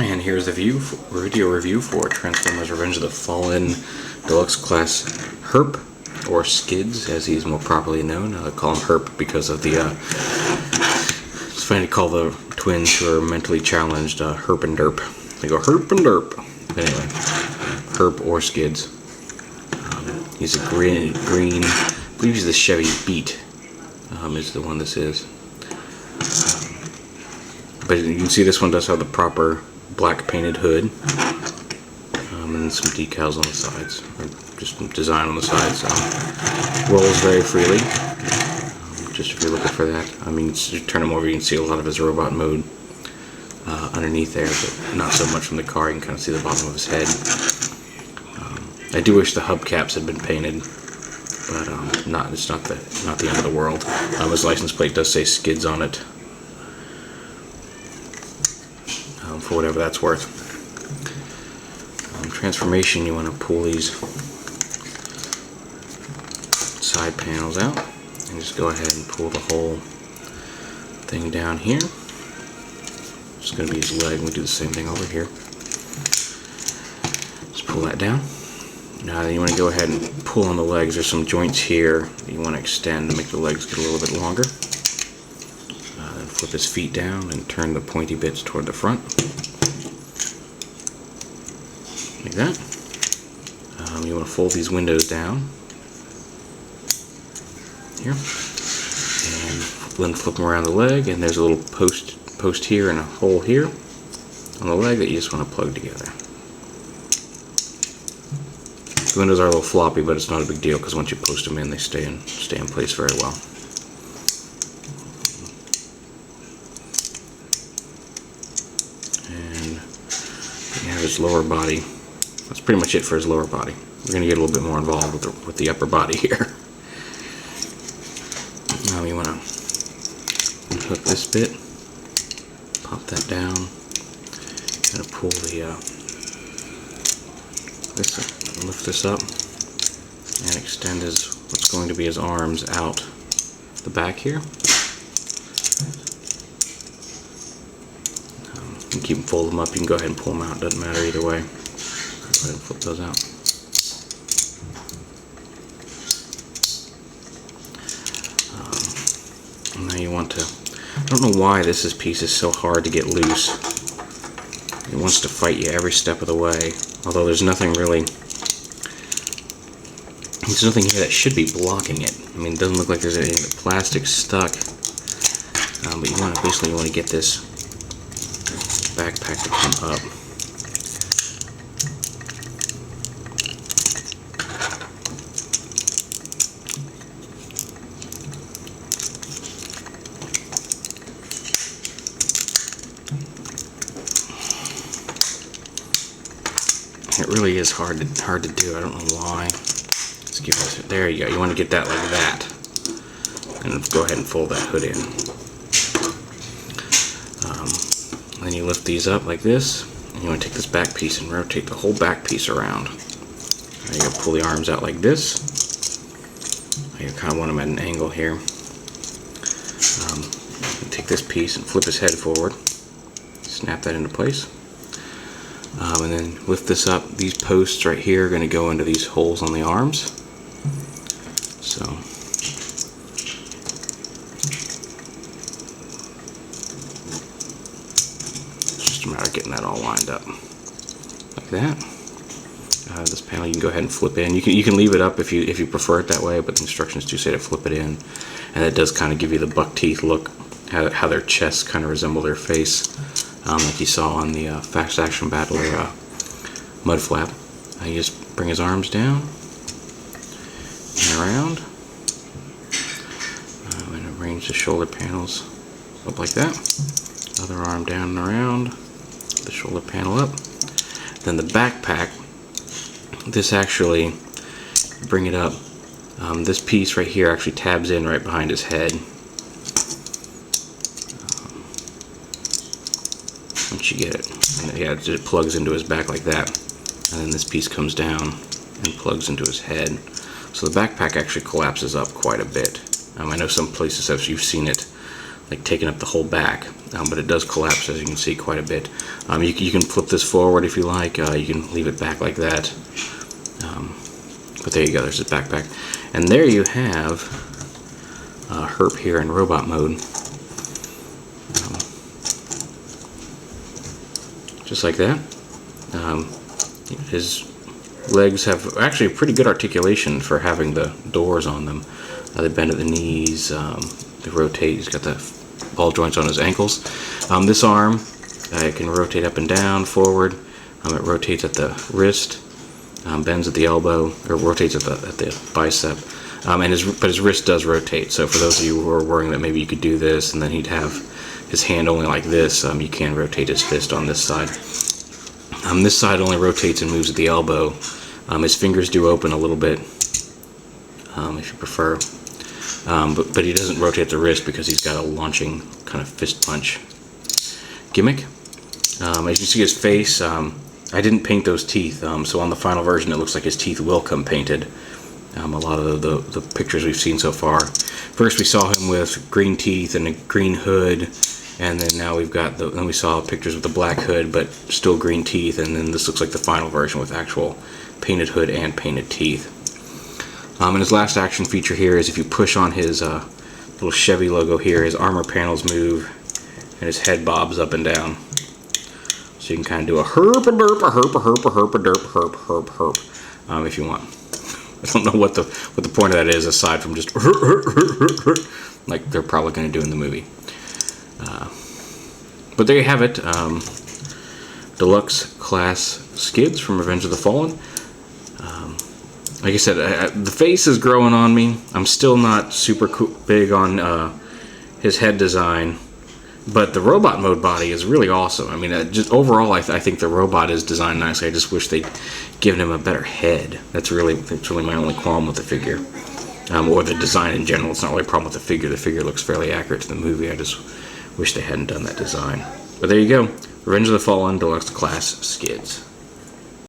And here's the video review for Transformers Revenge of the Fallen Deluxe Class Herp, or Skids as he's more properly known. I call him Herp because of the, it's funny to call the twins who are mentally challenged Herp and Derp. They go Herp and Derp. But anyway, Herp or Skids. He's a green, I believe he's the Chevy Beat, is the one this is. But you can see this one does have the proper black painted hood, and some decals on the sides, or just design on the sides. Rolls very freely, just if you're looking for that. I mean, you turn him over, you can see a lot of his robot mode underneath there, but not so much from the car. You can kind of see the bottom of his head. I do wish the hubcaps had been painted, but it's not the end of the world. His license plate does say Skids on it, for whatever that's worth. Transformation, you want to pull these side panels out and just go ahead and pull the whole thing down here. It's going to be his leg. We do the same thing over here. Just pull that down. Now then you want to go ahead and pull on the legs. There's some joints here that you want to extend to make the legs get a little bit longer. Then flip his feet down and turn the pointy bits toward the front. Like that. You want to fold these windows down here, and then flip them around the leg, and there's a little post here and a hole here on the leg that you just want to plug together. The windows are a little floppy, but it's not a big deal because once you post them in, they stay in place very well. And you have his lower body. That's pretty much it for his lower body. We're going to get a little bit more involved with the upper body here. Now you want to unhook this bit, pop that down, kind of pull lift this up, and extend what's going to be his arms out the back here. You can keep them, fold them up. You can go ahead and pull them out. Doesn't matter either way. Go ahead and flip those out. Now you want to, I don't know why this piece is so hard to get loose. It wants to fight you every step of the way, although there's nothing here that should be blocking it. I mean, it doesn't look like there's any of the plastic stuck, but you want to get this backpack to come up. It really is hard to do. I don't know why. Let's give this. There you go. You want to get that like that, and go ahead and fold that hood in. Then you lift these up like this, and you want to take this back piece and rotate the whole back piece around. Now you pull the arms out like this. You kind of want them at an angle here. Take this piece and flip his head forward. Snap that into place. And then lift this up. These posts right here are going to go into these holes on the arms. So it's just a matter of getting that all lined up like that. This panel you can go ahead and flip in. You can leave it up if you prefer it that way, but the instructions do say to flip it in, and it does kind of give you the buck teeth look, how their chests kind of resemble their face. Like you saw on the Fast Action Battler mud flap. You just bring his arms down and around, and arrange the shoulder panels up like that. Other arm down and around, the shoulder panel up. Then the backpack, this actually, bring it up. This piece right here actually tabs in right behind his head. Once you get it, and yeah, it plugs into his back like that, and then this piece comes down and plugs into his head. So the backpack actually collapses up quite a bit. I know some places you've seen it like taking up the whole back, but it does collapse, as you can see, quite a bit. You can flip this forward if you like. You can leave it back like that. But there you go, there's his backpack. And there you have Herp here in robot mode. Just like that. His legs have actually a pretty good articulation for having the doors on them. They bend at the knees, they rotate. He's got the ball joints on his ankles. This arm, it can rotate up and down, forward. It rotates at the wrist, bends at the elbow, or rotates at the bicep. But his wrist does rotate. So for those of you who are worrying that maybe you could do this and then he'd have his hand only like this, you can rotate his fist on this side. This side only rotates and moves at the elbow. His fingers do open a little bit, if you prefer. But he doesn't rotate the wrist because he's got a launching kind of fist punch gimmick. As you see his face, I didn't paint those teeth, so on the final version it looks like his teeth will come painted. A lot of the pictures we've seen so far. First we saw him with green teeth and a green hood, and then now then we saw pictures with the black hood but still green teeth, and then this looks like the final version with actual painted hood and painted teeth. And his last action feature here is if you push on his little Chevy logo here, his armor panels move and his head bobs up and down. So you can kind of do a herp and derp, a herp, a herp, a herp, a derp, herp, herp, herp, if you want. I don't know what the point of that is aside from just like they're probably going to do in the movie. But there you have it. Deluxe class Skids from Revenge of the Fallen. Like I said, the face is growing on me. I'm still not super big on his head design, but the robot mode body is really awesome. I mean, just overall, I think the robot is designed nicely. I just wish they'd given him a better head. That's really my only qualm with the figure, or the design in general. It's not really a problem with the figure. The figure looks fairly accurate to the movie. I just wish they hadn't done that design. But there you go, Revenge of the Fallen Deluxe Class Skids.